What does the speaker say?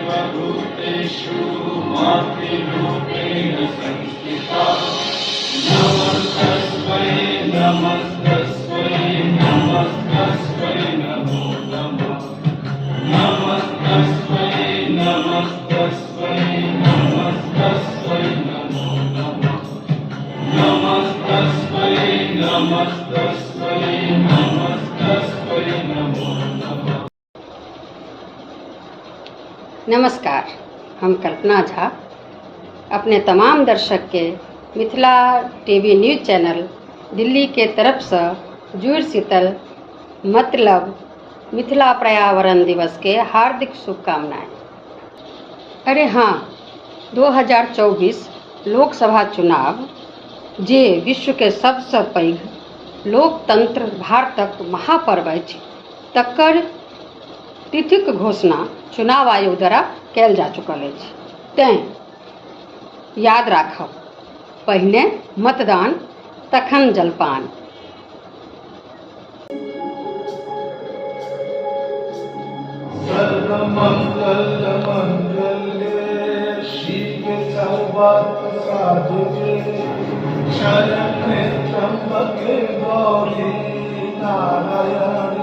सर्वभूतेषु मातृरूपेण संस्थिता नमस्तस्मै नमस्तस्मै नमस्तस्मै नमो नमः नमस्तस्मै नमस्तस्मै नमस्तस्मै नमो नमः नमस्तस्मै नमस्तस्मै नमस्तस्मै नमो नमः। नमस्कार, हम कल्पना झा अपने तमाम दर्शक के Mithila TV news channel Delhi के तरफ से जुड़ शीतल मतलब मिथिला पर्यावरण दिवस के हार्दिक शुभकामनाएं। अरे हाँ, 2024 लोकसभा चुनाव जे विश्व के सबसे पैघ लोकतंत्र भारतक महापर्व अछि तकर तिथिक घोषणा चुनाव आयोग द्वारा कयल जा चुकल अछि। तेँ याद राखब, पहिने मतदान तखन जलपान। सर्वमङ्गलमङ्गल्ये शिवे सर्वार्थसाधिके शरण्ये त्र्यम्बके गौरी नारायणी